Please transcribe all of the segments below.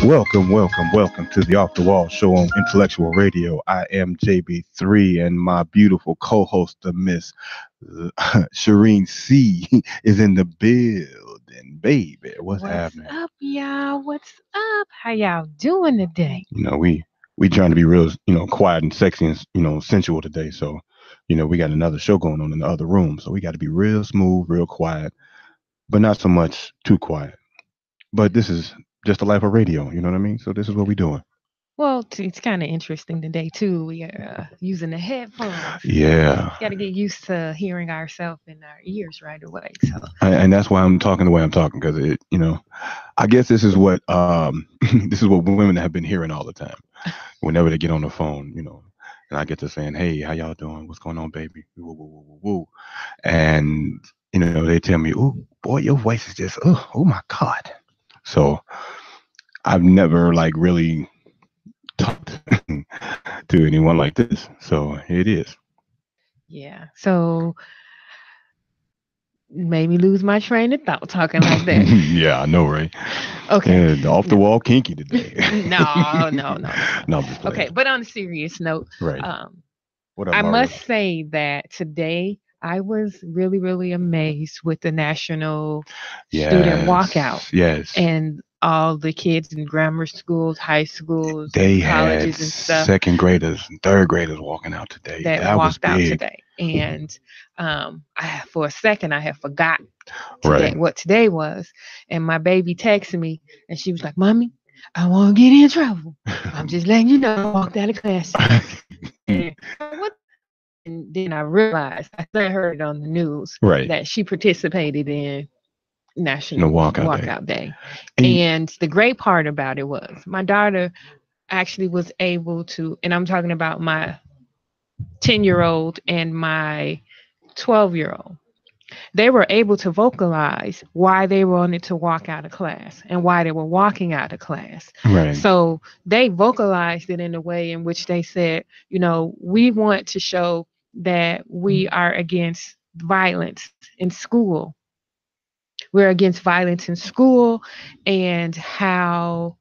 Welcome to the Off the Wall show on Intellectual Radio. I am JB3, and my beautiful co-host, the Miss Shireen C, is in the building. Baby, what's What's happening? up, y'all? What's up? How y'all doing today? We trying to be real, quiet and sexy and sensual today. So, we got another show going on in the other room. So we got to be real smooth, real quiet, but not so much too quiet. But this is just the life of radio. You know what I mean? So this is what we doing. Well, it's kind of interesting today too. We are using the headphones. Yeah. Got to get used to hearing ourselves in our ears right away. So, And that's why I'm talking the way I'm talking, because I guess this is what this is what women have been hearing all the time. Whenever they get on the phone, and I get to saying, "Hey, how y'all doing? What's going on, baby?" Woo, woo, woo, woo, woo. And they tell me, "Oh, boy, your voice is just oh my God." So I've never like really talked to anyone like this. So here it is. yeah. So made me lose my train of thought talking like that. Yeah, I know, right? Okay. Yeah, off the wall kinky today. No. No, I'm just playing. Okay, but on a serious note, Right. What up, I Mario? must say that today I was really, really amazed with the national student walkout Yes. and all the kids in grammar schools, high schools, They had colleges, and stuff second graders and third graders walking out today. that That was walked out big. today. And for a second, I had forgot today Right. what today was. And my baby texted me, and she was like, "Mommy, I won't get in trouble. I'm just letting you know I walked out of class today." And what? And then I realized I heard it on the news Right. that she participated in No National walkout day. Walkout Day. And And the great part about it was my daughter actually was able to, and I'm talking about my 10-year-old and my 12-year-old. They were able to vocalize why they wanted to walk out of class and why they were walking out of class. right. So they vocalized it in a way in which they said, we want to show that we are against violence in school. We're against violence in school and how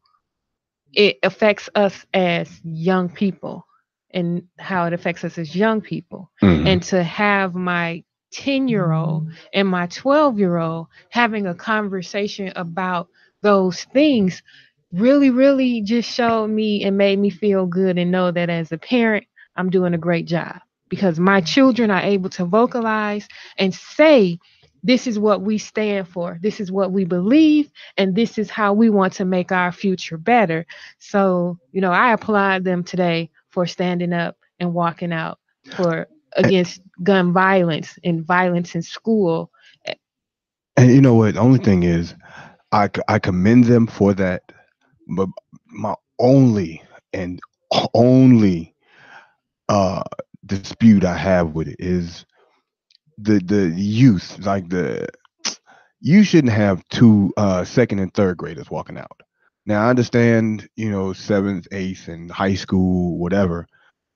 it affects us as young people and how it affects us as young people. Mhm. And to have my 10-year-old and my 12-year-old having a conversation about those things really, really just showed me and made me feel good and know that as a parent, I'm doing a great job because my children are able to vocalize and say, this is what we stand for. This is what we believe. And this is how we want to make our future better. So, I applaud them today for standing up and walking out for against gun violence and violence in school. And you know what? The only thing is, I commend them for that. But my and only uh dispute I have with it is the youth. Like you shouldn't have two second and third graders walking out. Now I understand, seventh, eighth, and high school, whatever.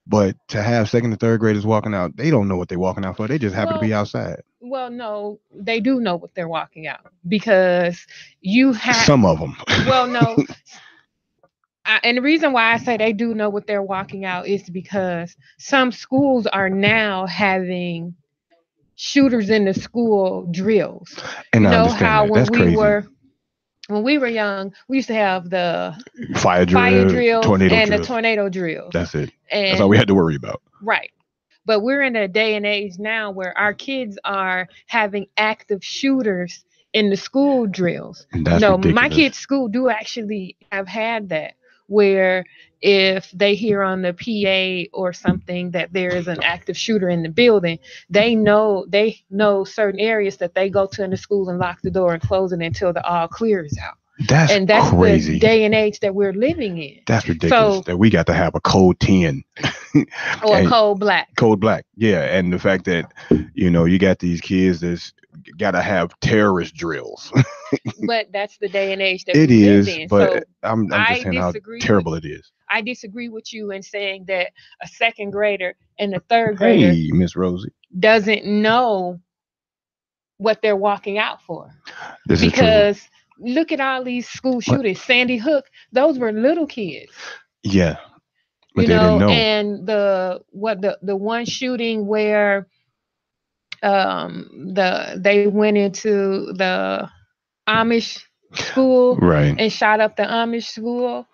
But to have second and third graders walking out, they don't know what they're walking out for. They just happen to be Well, outside. well, no, they do know what they're walking out because you have. Some of them. Well, no, and the reason why I say they do know what they're walking out is because some schools are now having shooters in the school drills. And You I know understand how that. That's crazy. when we were young, we used to have the Fire drills, tornado and the drills. tornado drills. That's it. And That's all we had to worry about. right. But we're in a day and age now where our kids are having active shooters in the school drills. And that's ridiculous. My kids' school do actually have had that where if they hear on the PA or something that there is an active shooter in the building, they know certain areas that they go to in the school and lock the door and close it until the all clear is out. That's crazy. The day and age that we're living in. That's ridiculous. That we got to have a code 10 or code black. Code black, yeah. And the fact that you got these kids that's got to have terrorist drills. But that's the day and age that it we is. live in. But So I'm just saying how terrible it is. I disagree with you in saying that a second grader and a third grader, hey, Miss Rosie, doesn't know what they're walking out for. This because is true. Look at all these school What? shootings. Sandy Hook, those were little kids, Yeah, but you they didn't know, know. and the one shooting where they went into the Amish school Right. and shot up the Amish school.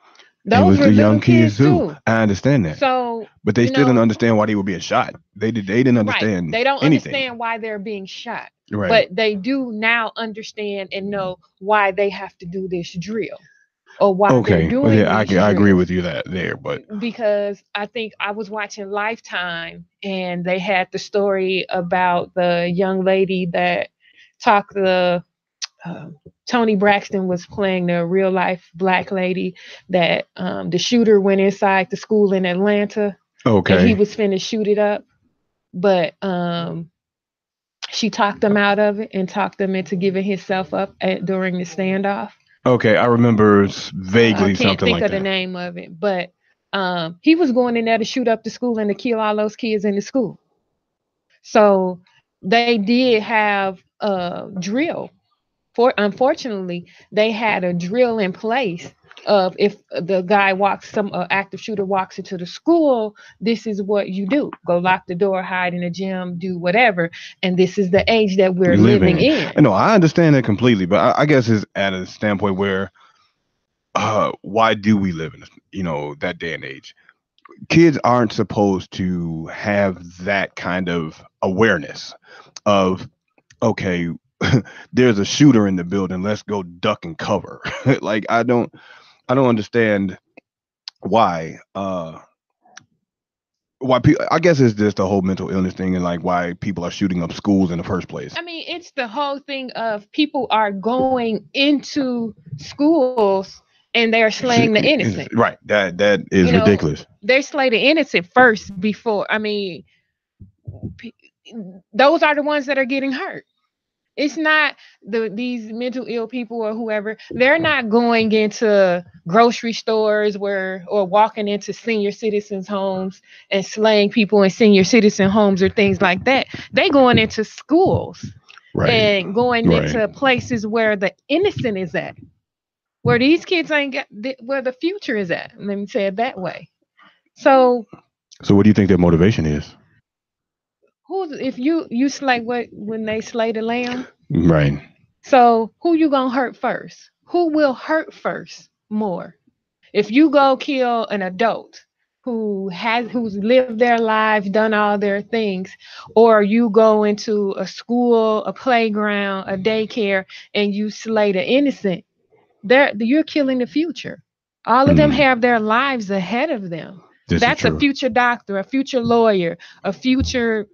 It Those was were the little young kids kids too. too. I understand that. So, But they you still didn't know, understand why they were being shot. They didn't right. understand They don't anything. understand why they're being shot, Right. but they do now understand and know why they have to do this drill or why they're Okay. Well, doing yeah, these I agree drills. with you that there, but Because I think I was watching Lifetime and they had the story about the young lady that talked the uh, Tony Braxton was playing the real life black lady that the shooter went inside the school in Atlanta and he okay. was finna shoot it up, but she talked him out of it and talked him into giving himself up during the standoff. Okay, I remember I vaguely can't something think like of the that. name of it, but he was going in there to shoot up the school and to kill all those kids in the school. So they did have a drill. For unfortunately, they had a drill in place of if the guy walks, some active shooter walks into the school, this is what you do: go lock the door, hide in the gym, do whatever. And this is the age that we're living Living. in. No, I understand that completely, but I guess it's at a standpoint where why do we live in that day and age? Kids aren't supposed to have that kind of awareness of okay, there's a shooter in the building, let's go duck and cover. Like I don't understand why why people, I guess it's just the whole mental illness thing and like why people are shooting up schools in the first place. I mean, it's the whole thing of people are going into schools and they're slaying the innocent. Right, that You is know, ridiculous. they slay the innocent first before, I mean, p- those are the ones that are getting hurt. It's not these mental ill people or whoever. They're not going into grocery stores where or walking into senior citizens homes and slaying people in senior citizen homes or things like that. They going into schools Right, and going right. into places where the innocent is at, where these kids ain't got where the future is at. Let me say it that way. So So what do you think their motivation is? who's if you slay what when they slay the lamb? Right. So who you gonna hurt first? Who will hurt first more? If you go kill an adult who's lived their lives, done all their things, or you go into a school, a playground, a daycare, and you slay the innocent, you're killing the future. All of them Mm, have their lives ahead of them. this is That's a true. future doctor, a future lawyer, a future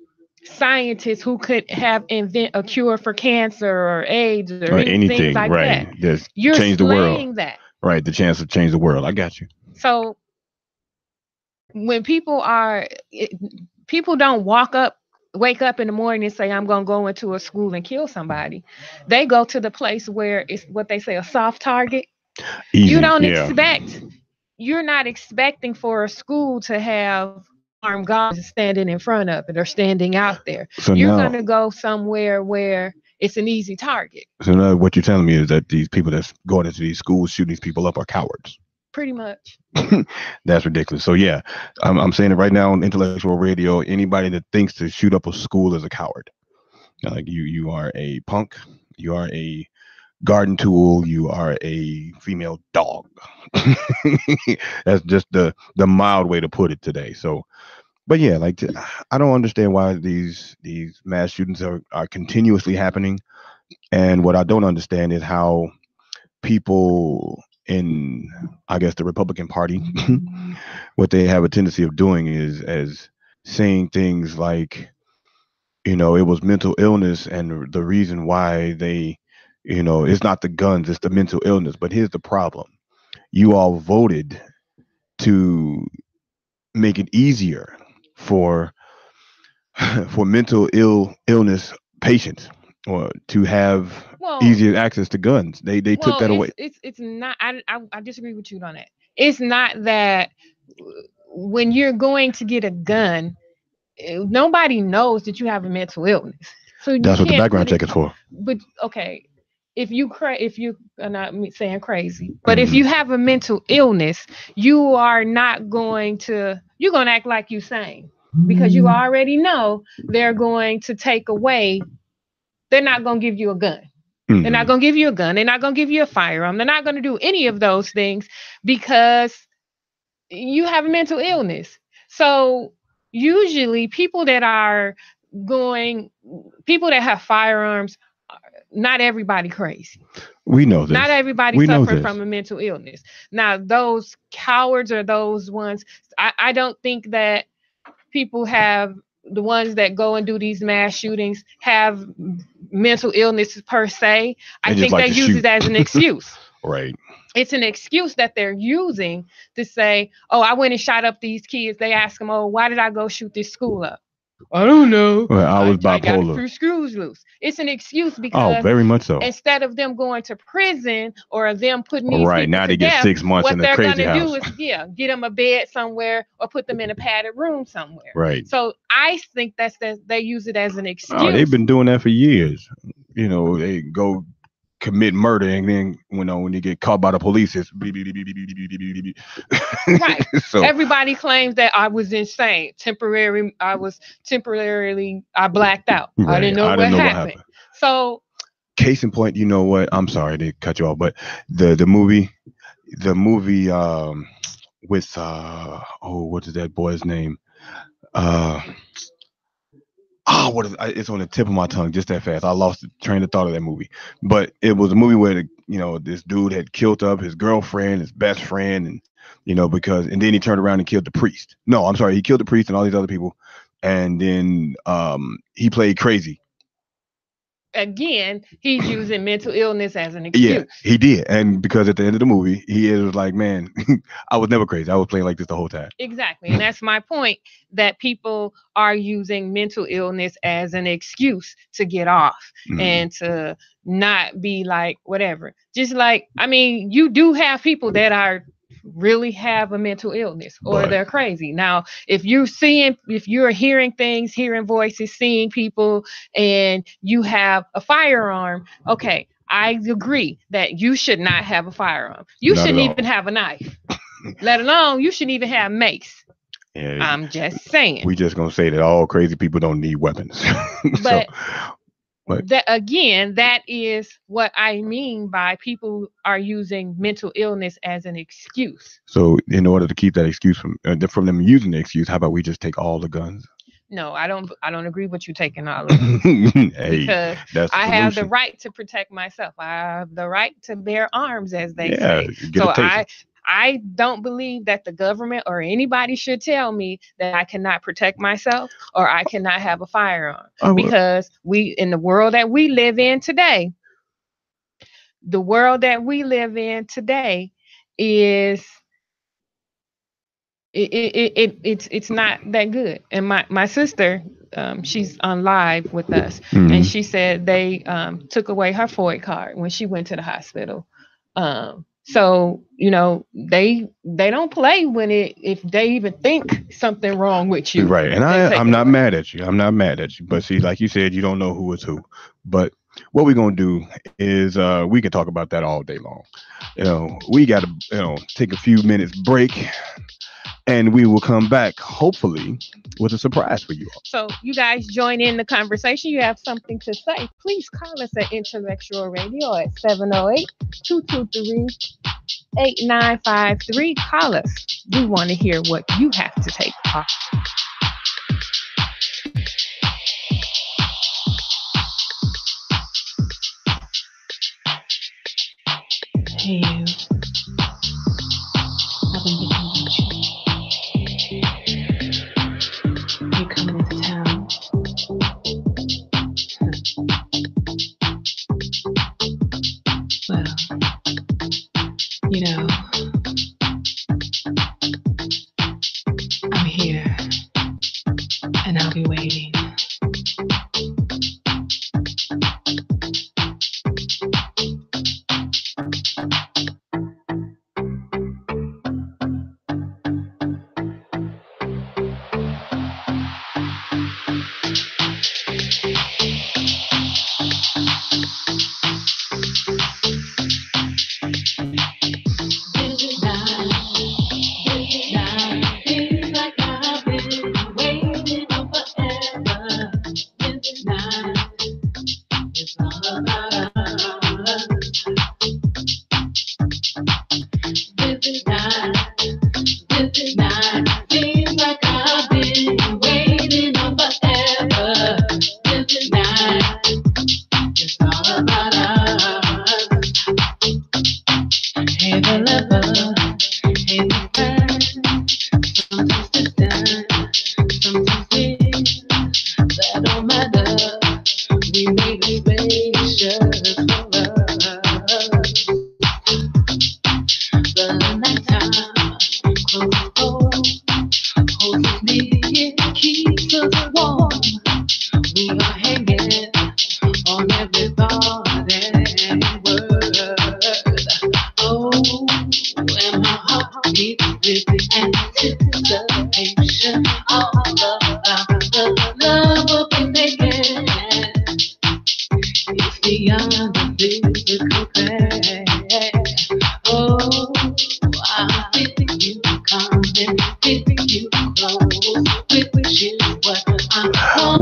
scientist who could have invent a cure for cancer or AIDS or Or any things anything, like right? that. Just You're change the world. slaying that. Right, the chance to change the world. I got you. So when people don't wake up in the morning and say I'm going to go into a school and kill somebody. They go to the place where it's what they say a soft target. You Easy, don't yeah. expect you're not expecting for a school to have armed guards standing in front of it or standing out there. So You're going now, to go somewhere where it's an easy target, what you're telling me is that these people that's going into these schools shooting these people up are cowards. pretty much. That's ridiculous. So yeah, I'm saying it right now on intellectual radio. Anybody that thinks to shoot up a school is a coward. Like you are a punk. You are a garden tool. You are a female dog. That's just the mild way to put it today. So, but yeah, like I don't understand why these mass shootings are continuously happening. And what I don't understand is how people in, I guess, the Republican Party, what they have a tendency of doing is as saying things like, it was mental illness, and the reason why it's not the guns, it's the mental illness. But here's the problem: you all voted to make it easier for for illness patients or to have Well, easier access to guns. They took well, that away. it's not. I disagree with you on that. It's not that when you're going to get a gun, nobody knows that you have a mental illness. So you That's what the can't background put it. check is for. But okay, if you are not saying crazy, but if you have a mental illness, you are not going to you're going to act like you sane because you already know they're going to take away. They're not going to give you a gun. They're not going to give you a gun. They're not going to give you a firearm. They're not going to do any of those things because you have a mental illness. So usually people that have firearms, not everybody crazy. We know this. Not everybody We know suffer this. from a mental illness. Now, those cowards or those ones, I don't think that people have the ones that go and do these mass shootings have mental illnesses per se. I think like they use it as an excuse. Right. It's an excuse that they're using to say, oh, I went and shot up these kids. They ask them, oh, why did I go shoot this school up? I don't know. Well, I was bipolar. I got a few screws loose. It's an excuse because very much so. Instead of them going to prison or them putting these right people now to they death, get 6 months what in they're a crazy gonna house. do is get them a bed somewhere or put them in a padded room somewhere. Right. So I think that they use it as an excuse. Oh, they've been doing that for years. You know, they go commit murder and then when they get caught by the police, it's right. So everybody claims that I was insane. I blacked out. Right. I didn't know what happened. So case in point, you know what? I'm sorry to cut you off, but the movie with what is that boy's name? What is it's on the tip of my tongue just that fast. I lost the train of thought of that movie. But it was a movie where this dude had killed up his girlfriend, his best friend, and and then he turned around and killed the priest. No, I'm sorry, he killed the priest and all these other people, and then he played crazy. Again, he's using mental illness as an excuse. Yeah, he did. And because at the end of the movie, he was like, man, I was never crazy. I was playing like this the whole time. Exactly. And that's my point, that people are using mental illness as an excuse to get off and to not be like, whatever. Just like, I mean, you do have people that really have a mental illness or they're crazy. Now, if you're hearing things, hearing voices, seeing people, and you have a firearm, okay, I agree that you should not have a firearm. You shouldn't even have a knife, let alone you shouldn't even have mace. Yeah, I'm just saying. We just gonna say that all crazy people don't need weapons. But that is what I mean by people are using mental illness as an excuse. So in order to keep that excuse from them using the excuse, how about we just take all the guns? No, I don't agree with you taking all of them. Hey, because I have the right to protect myself. I have the right to bear arms, as they say. So I don't believe that the government or anybody should tell me that I cannot protect myself or I cannot have a firearm. Because in the world that we live in today, is it's not that good. And my sister, she's on live with us, and she said they took away her FOID card when she went to the hospital. So, they don't play if they even think something wrong with you. Right. And I'm not mad at you. I'm not mad at you. But see, like you said, you don't know who is who. But what we're going to do is we can talk about that all day long. We got to, take a few minutes break. And we will come back, hopefully, with a surprise for you all. So you guys join in the conversation. You have something to say, please call us at Intellectual Radio at 708-223-8953. Call us. We want to hear what you have to take off. Hey, you. I've been thinking about you. You're coming into town. Well, I'm here and I'll be waiting.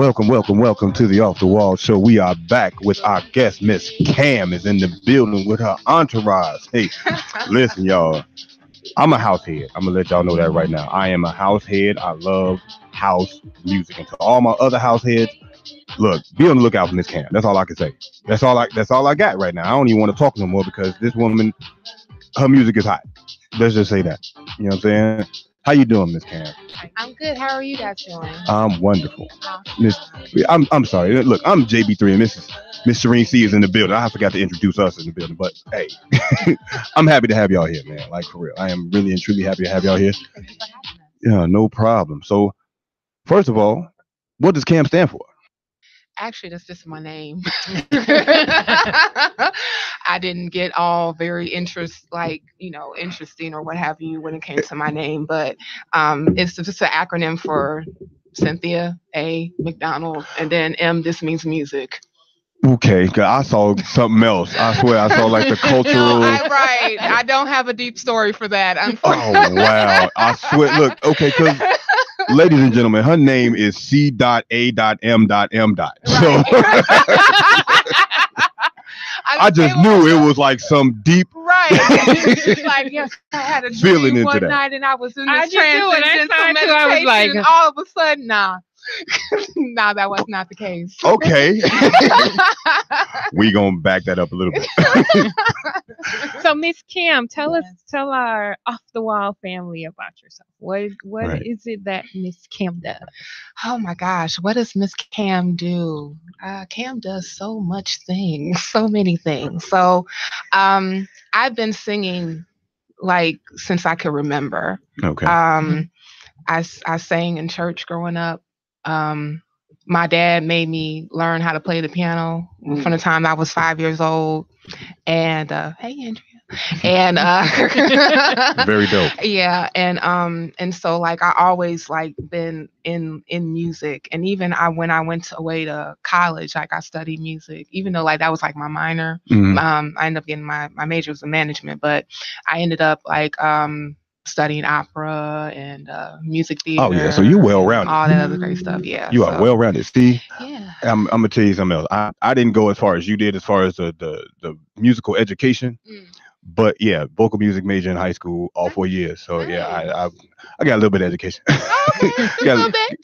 welcome to the Off the Wall Show. We are back with our guest, Miss Cam, is in the building with her entourage. Hey, listen, y'all. I'm a house head. I'm gonna let y'all know that right now. I am a house head. I love house music. And to all my other house heads, look, be on the lookout for Miss Cam. That's all I can say. That's all I got right now. I don't even want to talk no more because this woman, her music is hot. Let's just say that. You know what I'm saying? How you doing, Miss Cam? I'm good. How are you guys doing? I'm wonderful. Miss, I'm sorry. Look, I'm JB3 and Miss Serene C is in the building. I forgot to introduce us in the building, but hey, I'm happy to have y'all here, man. Like for real, I am really and truly happy to have y'all here. Yeah, no problem. So, first of all, what does CAM stand for? Actually, that's just my name. I didn't get all very interesting or what have you when it came to my name, but it's just an acronym for Cynthia A. McDonald, and then M. This means music. Okay, 'cause I saw something else. I swear, I saw like the cultural. Right. I don't have a deep story for that. Oh wow! I swear. Look, okay, because ladies and gentlemen, her name is C.A.M.M. So I just knew it was like some deep. Right. Like, yes, I had a feeling dream into one that. night and I was in I this just knew it. transition I to tried to. I was like, meditation, and all of a sudden, nah. Nah, that was not the case. Okay, we gonna back that up a little bit. So, Miss Cam, tell our off the wall family about yourself. What Right. is it that Miss Cam does? Oh my gosh, what does Miss Cam do? Cam does so much things, so many things. So, I've been singing like since I could remember. Okay. I sang in church growing up. My dad made me learn how to play the piano from the time I was 5 years old. And hey, Andrea. And Very dope. yeah, and so like I always like been in music, and even when I went away to college, like I studied music, even though like that was like my minor. I ended up getting my major was in management, but I ended up like studying opera and music theater. Oh yeah, so you well rounded. All that other great stuff. Yeah, You are well rounded. See, yeah. I'm gonna tell you something else. I didn't go as far as you did as far as the musical education. But yeah, vocal music major in high school, all 4 years. So yeah, I got a little bit of education. Just a little bit.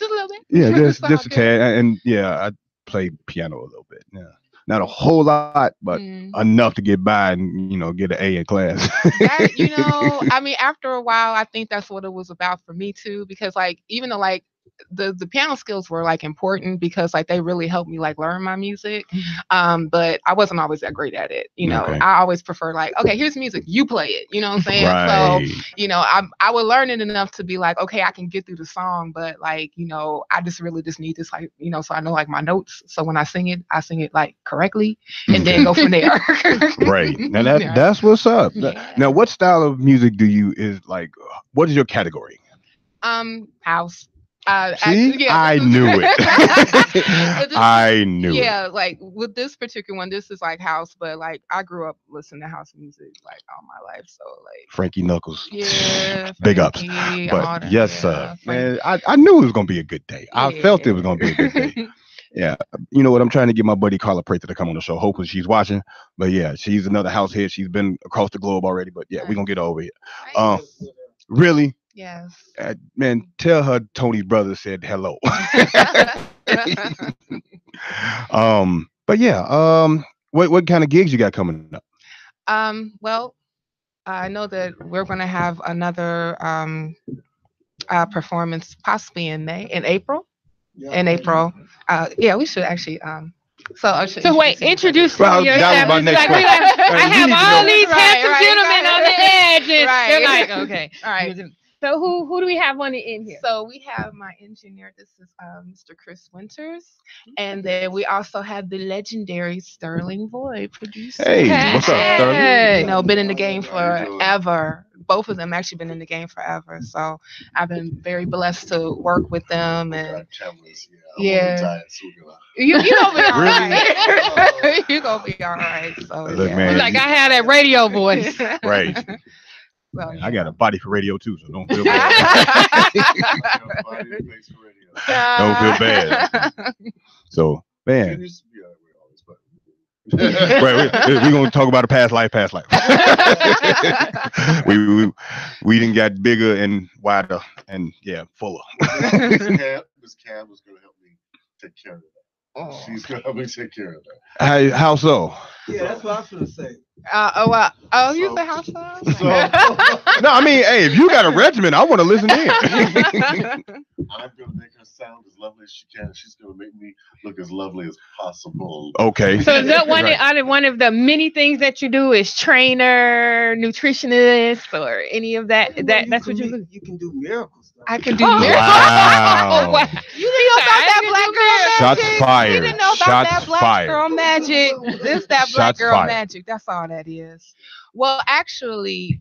Yeah, It's just all a tad, and yeah, I play piano a little bit. Yeah, not a whole lot, but enough to get by and get an A in class. That, I mean, after a while, I think that's what it was about for me too, because like even though like the piano skills were like important because like they really helped me like learn my music, but I wasn't always that great at it. Okay. I always prefer like, okay, here's music, you play it. You know what I'm saying? Right. So I would learn it enough to be like, okay, I can get through the song, but like I just really just need this like so I know like my notes. So when I sing it like correctly, and then go from there. Right. Now that's what's up. Yeah. Now, what style of music what is your category? House. See, I knew it. I knew it. Yeah, like with this particular one, this is like house, but like I grew up listening to house music like all my life, so like Frankie Knuckles. Yeah, Big ups. Frankie, But yes, sir. Frankie. Man, I knew it was gonna be a good day. I felt it was gonna be a good day. Yeah, you know what? I'm trying to get my buddy Carla Prather to come on the show. Hopefully she's watching. But yeah, she's another house head. She's been across the globe already. But yeah, we're gonna get her over here. Really? Yes. Man, tell her Tony's brother said hello. But yeah, what kind of gigs you got coming up? Well, I know that we're gonna have another performance possibly in April. In April. Yeah, we should actually So wait, introduce Well, yourself. that was my It's next like question. I You have need to all know. these handsome Right, gentlemen on the edge, and Right. they're like, okay, all right. So who do we have on the end here? So we have my engineer. This is Mr. Chris Winters, and then we also have the legendary Sterling Boyd producer. Hey, what's up, Sterling? Hey. Been in the game forever. Both of them actually been in the game forever. So I've been very blessed to work with them, and yeah. You gonna be all right. You gonna be all right. So Look, yeah. man. He's like, I had that radio voice. Right. Well, I got a body for radio too, so don't feel bad. Don't feel bad. So, man. We're gonna talk about a past life. we didn't get bigger and wider and fuller. Miss Cam was gonna help me take care of that. Oh. She's gonna help me take care of that. How so? Yeah, that's what I was gonna say. You say how so? No, I mean, hey, if you got a regimen, I want to listen in. I'm gonna make her sound as lovely as she can. She's gonna make me look as lovely as possible. Okay. So is that one of the many things that you do is trainer, nutritionist, or any of that? That's what you do. You can do miracles. I can do miracles. Wow. Wow. You didn't know about that black girl magic? Shots fired. You didn't know about that black girl magic. This that black girl fired. magic. That's all that is. Well, actually,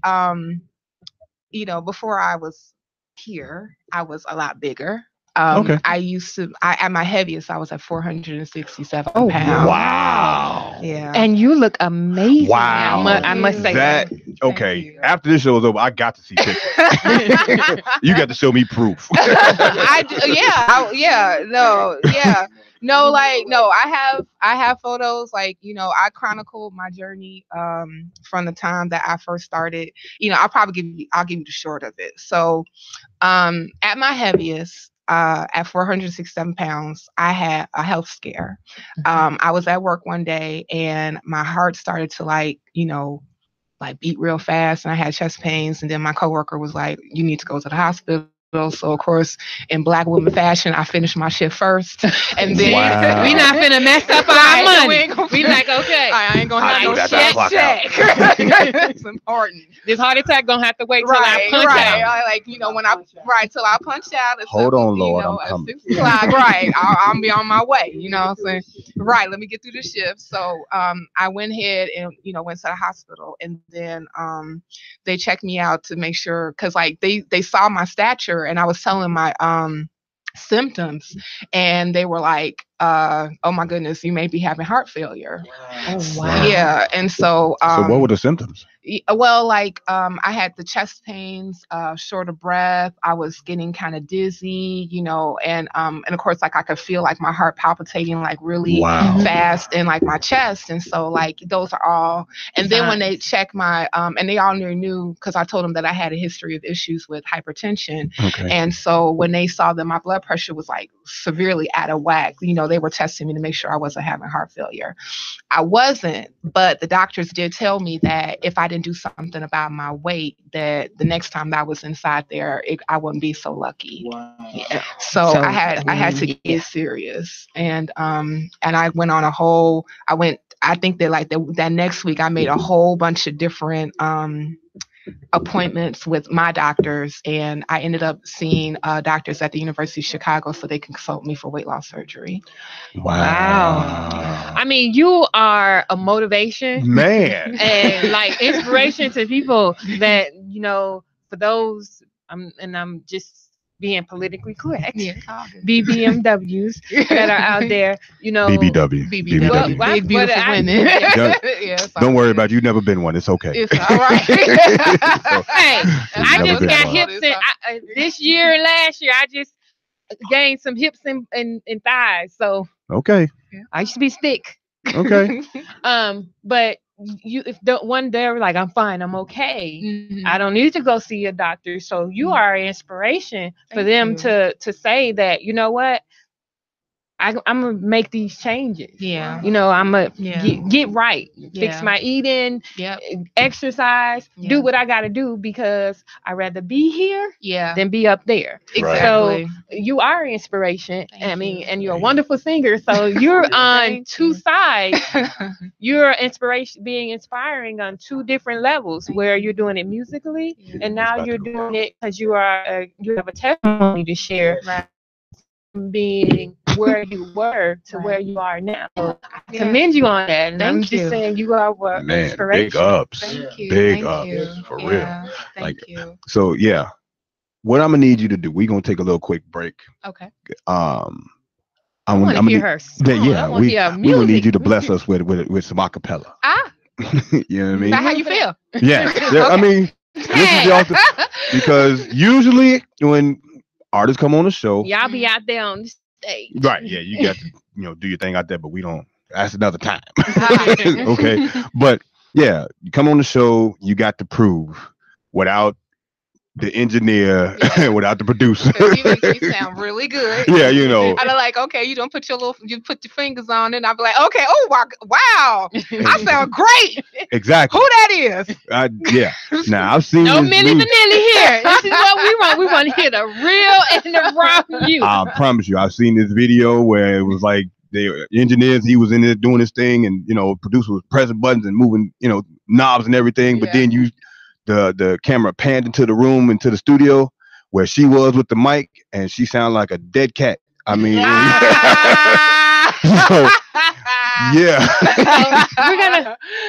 before I was here, I was a lot bigger. Okay. At my heaviest, I was at 467 pounds. Wow. Yeah. And you look amazing. Wow. I must say that. Okay. After this show is over, I got to see pictures. You got to show me proof. I have photos. I chronicled my journey from the time that I first started. I'll give you the short of it. So, at my heaviest, at 467 pounds, I had a health scare. I was at work one day and my heart started to beat real fast, and I had chest pains. And then my coworker was like, "You need to go to the hospital." So of course, in black woman fashion, I finished my shift first, and then we not finna mess up our money. We like, okay, I ain't gonna have no check. It's important. This heart attack gonna have to wait till I punch out. Till I punch out. Hold on, Lord, I'm coming. 6 o'clock, right? I'll be on my way. You know what I'm saying? Right. Let me get through the shift. So I went ahead and went to the hospital, and then they checked me out to make sure, because they saw my stature. And I was telling my symptoms, and they were like, "Oh my goodness, you may be having heart failure." Oh wow! Yeah, and so what were the symptoms? Well, I had the chest pains, short of breath. I was getting kind of dizzy, and of course, I could feel my heart palpitating really fast in my chest, and so those are all. And then when they checked my, and they all knew because I told them that I had a history of issues with hypertension, and so when they saw that my blood pressure was severely out of whack, they were testing me to make sure I wasn't having heart failure. I wasn't, but the doctors did tell me that if I didn't do something about my weight, that the next time that I was inside there, I wouldn't be so lucky. Wow. Yeah. So I had to get serious, and I went on I think that that next week I made a whole bunch of different appointments with my doctors, and I ended up seeing doctors at the University of Chicago so they can consult me for weight loss surgery. Wow. I mean, you are a motivation, man, and inspiration to people that, for those, I'm just being politically correct. Yeah. BBMWs that are out there, BBW. Big beautiful women. Don't worry about it. You've never been one. It's okay. It's all right. Hey, I just got hips this year and last year. I just gained some hips and thighs. So okay. I used to be thick. Okay. But if the one day I'm fine, I'm okay. Mm-hmm. I don't need to go see a doctor. So you are an inspiration for them to say that, you know what, I'm gonna make these changes. Yeah. I'm gonna get right, fix my eating, exercise, do what I gotta do, because I'd rather be here than be up there. Exactly. So you are an inspiration. And you're a wonderful singer. So you're on two sides. You're being inspiring on two different levels, where you're doing it musically, and now you're doing it because you have a testimony to share. Right. Being where you were to where you are now. So I commend you on that. And I'm just saying you are what inspiration. Big ups. Thank you. Big ups. For real. Thank you. So what I'm gonna need you to do, we're gonna take a little quick break. Okay. I want to hear her. We're gonna need you to bless us with some acapella. You know what I mean? Is that how you feel? Yeah. I mean, this is because usually when artists come on the show. Y'all be out there on the stage. Right. Yeah, you got to, do your thing out there, but we don't. That's another time. Right. Okay. But yeah, you come on the show, you got to prove without the engineer, without the producer. 'Cause you sound really good. Yeah, I'd be like, okay, you don't put your fingers on it. And I'd be like, okay, oh wow, I sound great. Exactly. Who that is? Yeah. Now I've seen No this Milli movie. Vanilli here. This is what we want. We want to hear the real and the raw you. I promise you, I've seen this video where it was like the engineers, he was in there doing his thing, and producer was pressing buttons and moving, knobs and everything. But then the camera panned into the room, into the studio where she was with the mic, and she sounded like a dead cat. I mean, so, yeah.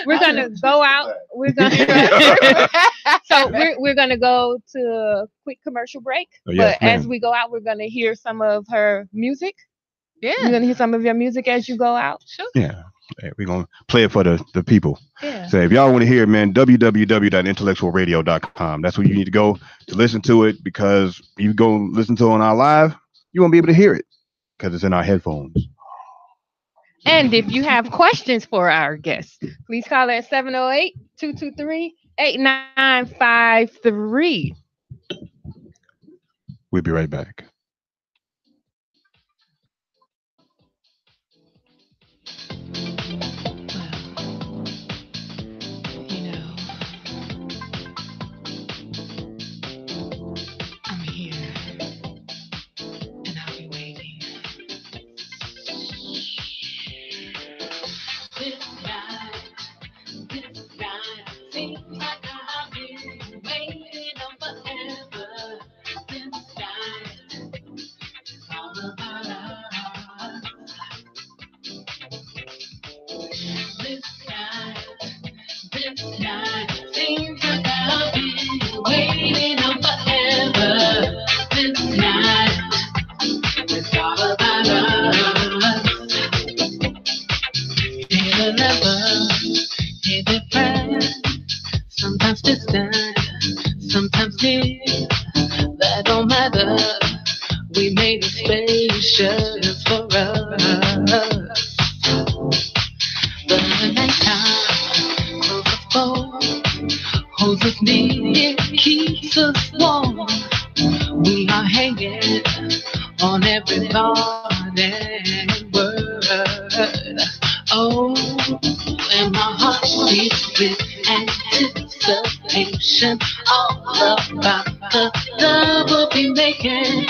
We're gonna go out. We're gonna we're gonna go to a quick commercial break. Yes, but as we go out, we're gonna hear some of her music. Yeah. We're gonna hear some of your music as you go out. Sure. Yeah. Hey, we're gonna play it for the people. Yeah. So if y'all want to hear it, man, www.intellectualradio.com. That's where you need to go to listen to it, because you go listen to it on our live, you won't be able to hear it because it's in our headphones. And if you have questions for our guests, please call at 708-223-8953. We'll be right back. I'm here, and I'll be waiting. This night seems like I've been waiting on forever. This night is all about us. This night seems like I've been waiting on forever. This night is all about us. Hear the love, hear the prayer. Sometimes distant, sometimes near. That don't matter. We made a space just for us. The nighttime closes us both, holds us near, keeps us warm. We are hanging on every thought and word. Oh, and my heart beats with anticipation, all about the love we'll be making.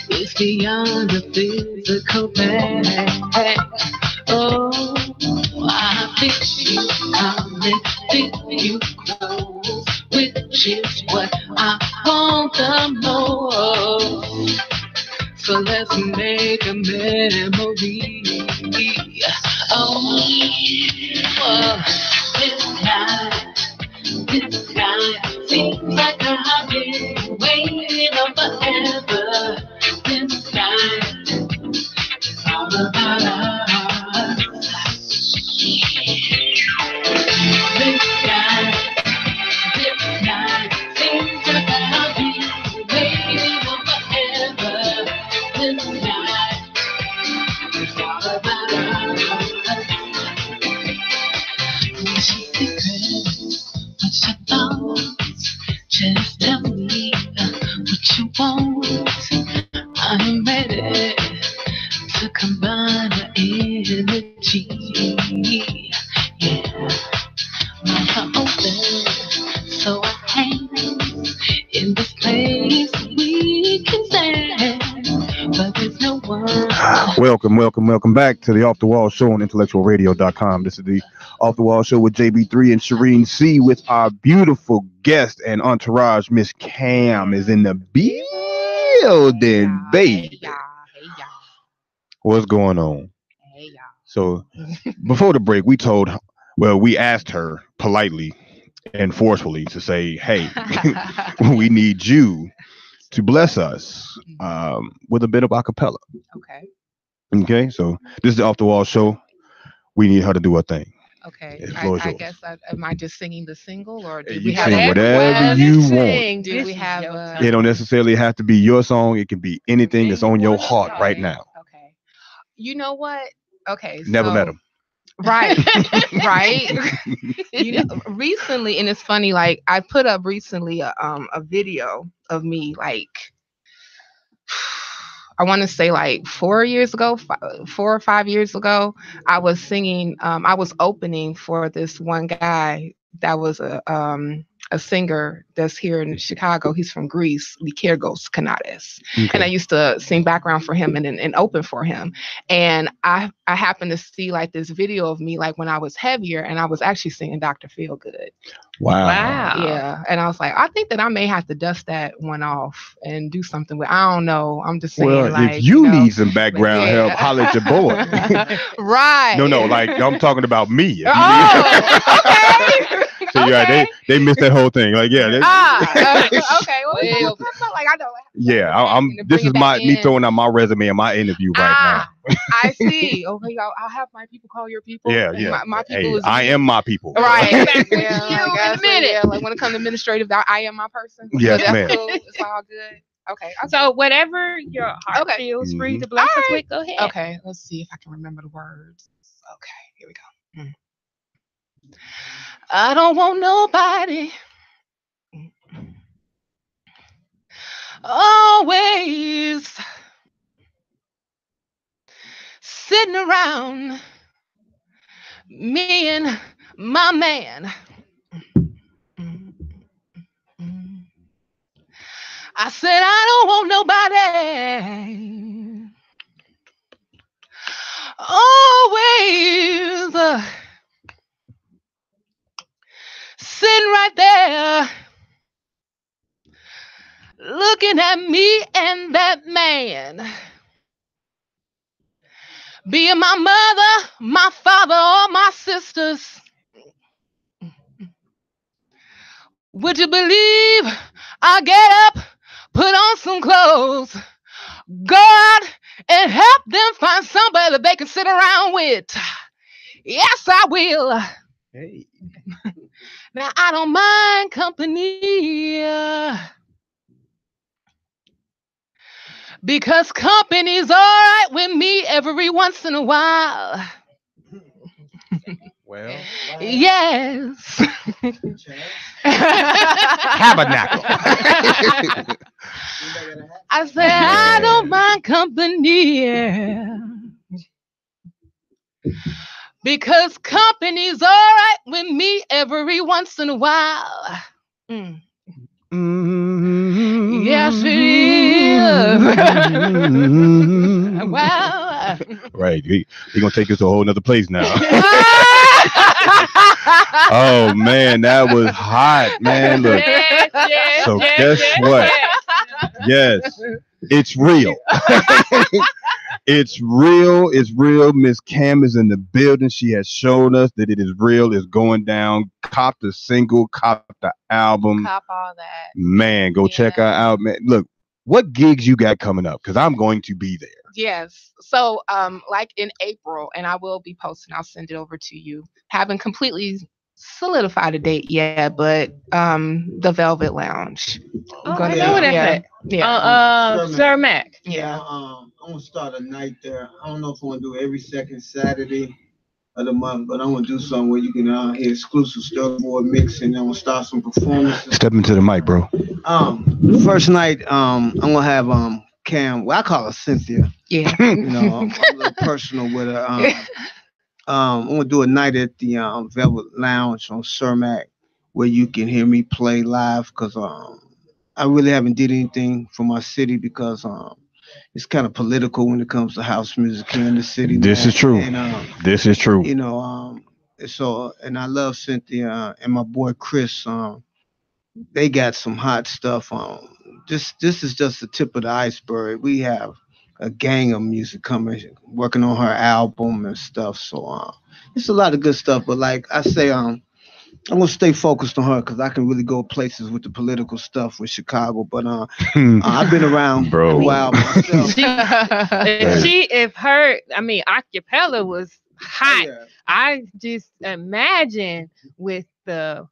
It's beyond the physical pain. Oh, I feel you coming, feel you close, which is what I want the most. So let's make a memory. Oh, this night seems like I've been waiting on forever. This night is all about us. This night seems like I've been waiting on forever. This night is all about us. What's your secret? What's your thoughts? Just tell me what you want. I'm ready to combine our energy. Yeah, my heart open, so I hang in this place we can stand, but there's no one. Welcome back to the Off the Wall Show on IntellectualRadio.com. This is the Off the Wall Show with JB3 and Shireen C, with our beautiful guest and entourage. Miss Cam is in the building, baby. Hey, y'all. What's going on? Hey, y'all. So before the break, we asked her politely and forcefully to say, hey, we need you to bless us with a bit of acapella. Okay. Okay, so this is the Off the Wall Show. We need her to do her thing. Okay, The floor is I yours. guess am I just singing the single, or do You we can have sing a whatever you want. Do we have a? It don't necessarily have to be your song. It can be anything that's on your heart right now. Okay. You know what? Okay, Never met so him. right, right. Recently, and it's funny. Like I put up recently a video of me like. I want to say like 4 years ago, 4 or 5 years ago, I was singing. I was opening for this one guy that was a singer that's here in Chicago. He's from Greece, Lycurgos Kanatis. And I Okay. used to sing background for him and open for him. And I happened to see like this video of me like when I was heavier, and I was actually singing Dr. Feelgood. Wow. Yeah. And I was like, I think that I may have to dust that one off and do something with. I don't know. I'm just saying, Well, like, if you need some background help, yeah. holler at your boy. Right. No, like I'm talking about me. If you Oh, okay. So yeah, they missed that whole thing. Like yeah, okay. Well, I felt like I know. yeah. I'm. This is me throwing out my resume and my interview right now. I see. Okay, I'll have my people call your people. now. And Yeah. My people Hey, is I am my people. right. Exactly. You in a minute. Yeah, like when it comes to administrative, I am my person. Yes, so that's ma'am. cool. It's all good. Okay. So whatever your heart Okay. feels free Mhm. to bless us Alright. with, go ahead. Okay. Let's see if I can remember the words. Okay. Here we go. I don't want nobody always sitting around me and my man. I said I don't want nobody always sitting right there looking at me and that man. Being my mother, my father, or my sisters. Would you believe I get up, put on some clothes, go out and help them find somebody that they can sit around with? Yes, I will. Hey. Now, I don't mind company. Because company's all right with me every once in a while. Well, Yes. tabernacle. I said, I don't mind company. Because company's all right with me every once in a while. Yes, it is. Wow. Right. We're going to take this to a whole nother place now. Oh, man. That was hot, man. Look. So guess what? Yes. It's real. It's real. It's real. Miss Cam is in the building. She has shown us that it is real. It's going down. Cop the single. Cop the album. Cop all that. Man, go check her out, man. Look, what gigs you got coming up? Because I'm going to be there. Yes. So, like in April, and I will be posting. I'll send it over to you. Haven't completely solidified a date yet, but the Velvet Lounge. Oh, I know where that's at. Yeah. Sir Mac. Yeah. I'm gonna start a night there. I don't know if I want to do it every second Saturday of the month, but I'm gonna do something where you can hear exclusive storyboard mixing. I'm gonna start some performances. Step into the mic, bro. The first night, I'm gonna have Cam. Well, I call her Cynthia. Yeah. You know, I'm a little personal with her. I'm gonna do a night at the Velvet Lounge on Cermak where you can hear me play live because I really haven't did anything for my city because it's kind of political when it comes to house music here in the city. This is true. And, this is true. You know, so and I love Cynthia and my boy Chris. They got some hot stuff. This is just the tip of the iceberg. We have a gang of music coming, working on her album and stuff. So it's a lot of good stuff. But like I say, I'm gonna stay focused on her because I can really go places with the political stuff with Chicago. But I've been around Bro. a while myself. If her, I mean, acapella was hot. yeah. I just imagine with the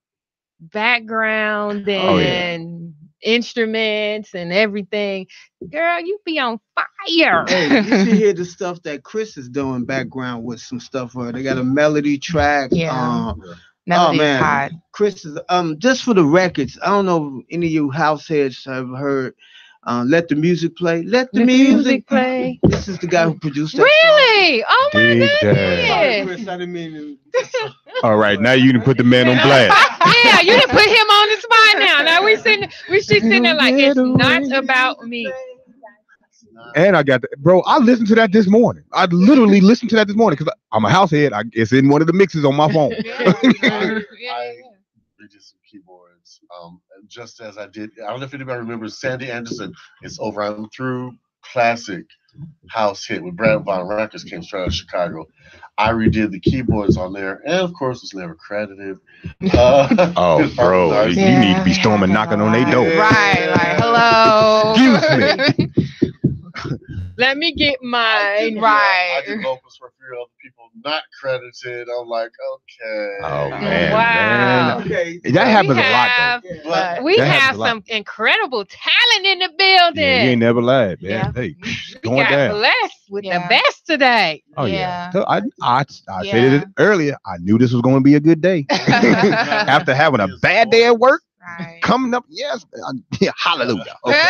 background Oh yeah. and instruments and everything. Girl, you be on fire. Hey, you should hear the stuff that Chris is doing background with some stuff. They got a melody track. Yeah. Yeah. Oh Melody's man, hot. Chris is just for the records. I don't know if any of you house heads have heard. Let the music play. Let the Let the music. music play. This is the guy who produced that Really? Oh my DJ. song. Sorry, goodness. Chris, I didn't mean to. All right, now you can put the man on blast. Yeah, you didn't put him on the spot now. Now we should sitting there like it's not about me. And I got bro. I listened to that this morning. I literally listened to that this morning because I'm a house head. It's in one of the mixes on my phone. I redid some keyboards. Just as I did, I don't know if anybody remembers Sandy Anderson. It's Over, I'm Through, classic house hit with Brad Von Records, came straight out of Chicago. I redid the keyboards on there, and of course, it's never credited. Oh, bro, you need to be storming, knocking on their door. Right, like hello. Excuse me. Let me get mine. Right. I did vocals for a few other people not credited. I'm like, okay. Oh man, Wow. man. Okay. That happens We a lot have, though. But we That happens have a lot. some incredible talent in the building. Yeah, you ain't never lied, man. Yeah. Hey, we going got down. blessed with the Yeah. best today. Oh yeah. Yeah. So I said Yeah. it earlier. I knew this was going to be a good day. After having a bad day at work, Right. coming up, yes, yeah, hallelujah. Okay.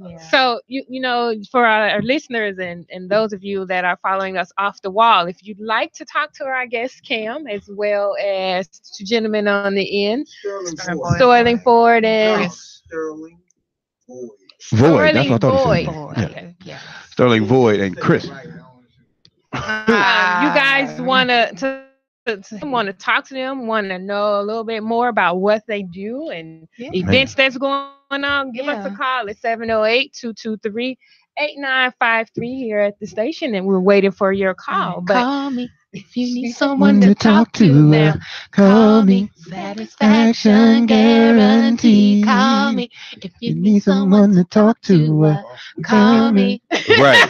Yeah. So you know, for our listeners and those of you that are following us off the wall, if you'd like to talk to our guest Cam as well as two gentlemen on the end, Sterling Ford and Sterling Boyd. Void. That's what I thought Void. he said. Boy, Yeah. okay, yeah. Sterling Void and Chris. you guys want to talk to them, want to know a little bit more about what they do and Yeah. events that's going on, give us a Yeah. call at 708-223-8953 here at the station, and we're waiting for your call. But Call me if you need someone someone to talk to now. Call me. Satisfaction guarantee. Call me if you need someone to talk to. Call me. Right.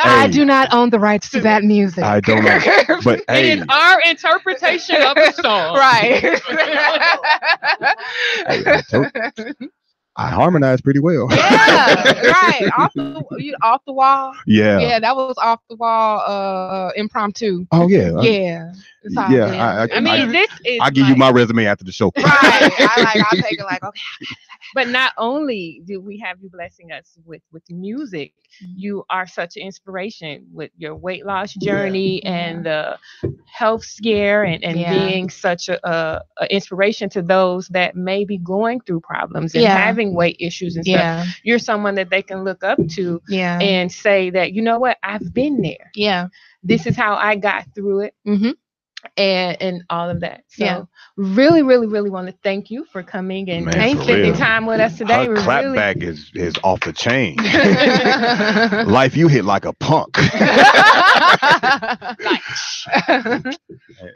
I Hey, do not own the rights to that music. I don't know. But It hey, is our interpretation of a song. Right. I harmonized pretty well. Yeah, right. Off the wall. Yeah. Yeah, that was off the wall impromptu. Oh yeah. Yeah. It's all Yeah, good. I mean, this is I'll give you my resume after the show. Right. I'll take it like, okay. But not only do we have you blessing us with the music, you are such an inspiration with your weight loss journey and the health scare and Yeah. being such a inspiration to those that may be going through problems and Yeah. having weight issues and stuff. Yeah. You're someone that they can look up to Yeah. and say that, you know what, I've been there. Yeah. This is how I got through it. Mhm. And all of that. So Yeah. really, really, really want to thank you for coming and Man, for spending real. time with us today. Her We're clap really back is off the chain. Life, you hit like a punk.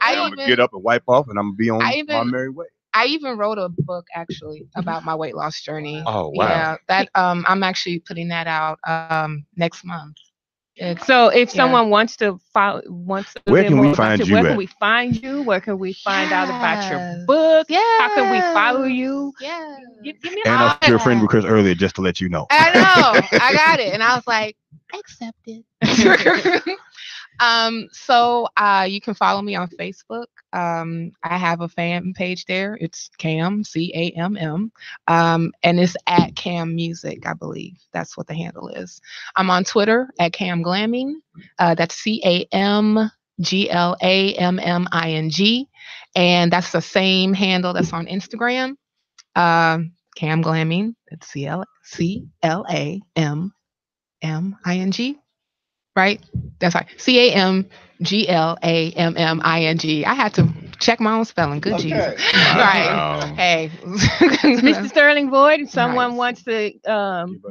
I'm gonna even- get up and wipe off, and I'm gonna be on I even- my merry way. I even wrote a book actually about my weight loss journey. Oh wow! Yeah, that I'm actually putting that out next month. So if Yeah. someone wants to follow, Where live can we more about find you, you where at? can we find you? Where can we find out about your Yes. book? Yeah. How can we follow you? Yeah. Give me And all I was your that. friend with Chris earlier, just to let you know. I know. I got it. And I was like, accepted. So you can follow me on Facebook. I have a fan page there. It's Cam, CAMM. And it's at Cam Music, I believe. That's what the handle is. I'm on Twitter at Cam Glamming. That's CAMGLAMMING. And that's the same handle that's on Instagram. Cam Glamming. It's CLAMMING. Right? That's right. CAMGLAMMING. I had to check my own spelling. Good Jesus. Right. Wow. Hey. Mr. Sterling Void, if someone Right. wants to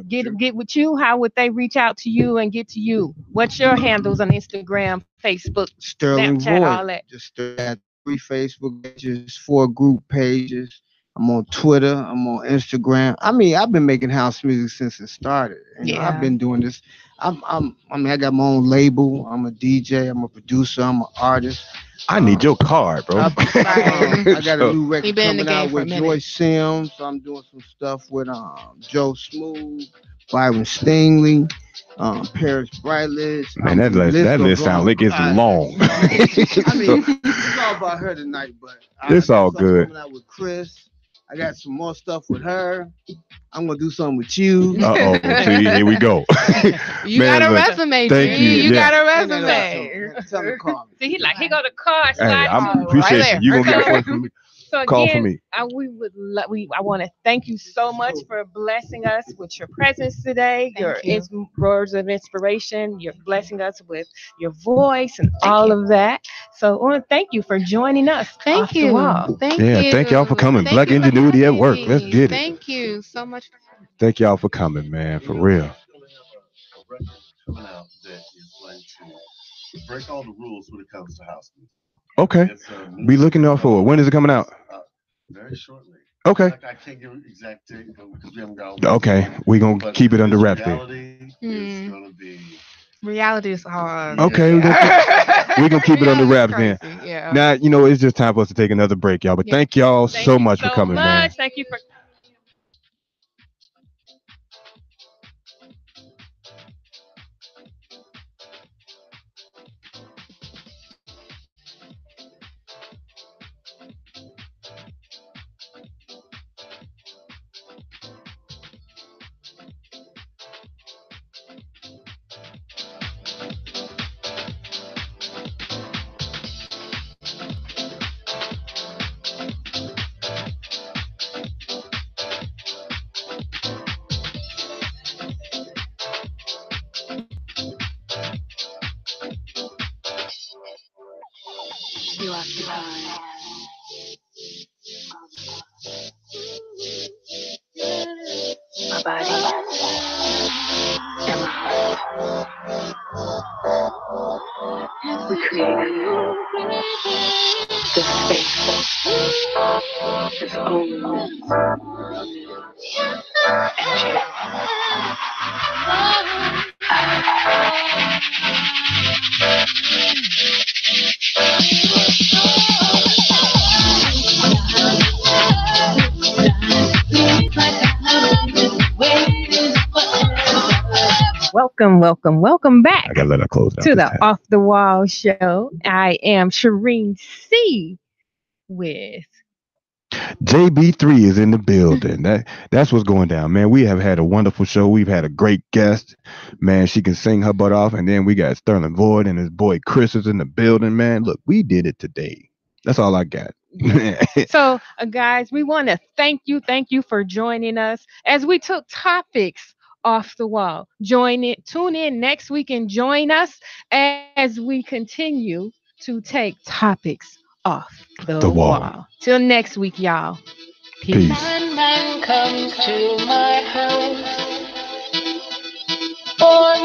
get with you, how would they reach out to you and get to you? What's your handles on Instagram, Facebook, Sterling Snapchat, all Void. that? Just at 3 Facebook pages, 4 group pages. I'm on Twitter. I'm on Instagram. I mean, I've been making house music since it started. You know, Yeah. I've been doing this. I mean, I got my own label. I'm a DJ. I'm a producer. I'm an artist. I need your card, bro. I got a So, new He record been in the coming game out for a with minute. Joyce Sims. I'm doing some stuff with Joe Smooth, Byron Stingley, Paris Brightledge. man, that list sound like it's long. I mean, it's all about her tonight, but I It's got all stuff good. coming out with Chris. I got some more stuff with her. I'm gonna do something with you. Uh oh, see, here we go. You Man, got a look, resume, thank G. you, You yeah. got a Send that out to resume. him. Tell him to call me. See, he like, he got a car Hey, slide. I Right appreciate there. you. You gonna get So- one from me? So Call for again, me. I want to thank you so much for blessing us with your presence today, your you. words of inspiration. You're blessing us with your voice and all of that. So I want to thank you for joining us. Thank off the you. wall. Thank Yeah, you. thank y'all for coming. Thank Black you for ingenuity at having work. Let's me. get it. Thank you so much for having me. Thank y'all for coming, man. For real. A record coming out that is going to break all the rules when it comes to house music. Okay. It's a new Be looking out for it. When is it coming out? Very shortly. Okay. I can't give an exact date because we haven't got. Okay. We gonna But keep it under this wraps then. reality is gonna be. Reality is hard. Okay, we gonna keep it under wraps then. Yeah. Now, it's just time for us to take another break, y'all. But Yeah. thank y'all Thank so you much for so coming, man. much. Thank you for. You occupy my body and my heart. We create this space, this own Welcome back I gotta let her close it out to this the time. Off the Wall show. I am Shireen C with JB3 is in the building. That's what's going down, man. We have had a wonderful show. We've had a great guest, man. She can sing her butt off, and then we got Sterling Void and his boy Chris is in the building, man. Look, we did it today. That's all I got. So, guys, we want to thank you for joining us as we took topics off the wall. Tune in next week and join us as we continue to take topics off the wall. Till next week, y'all. Peace. Peace. man comes to my house for a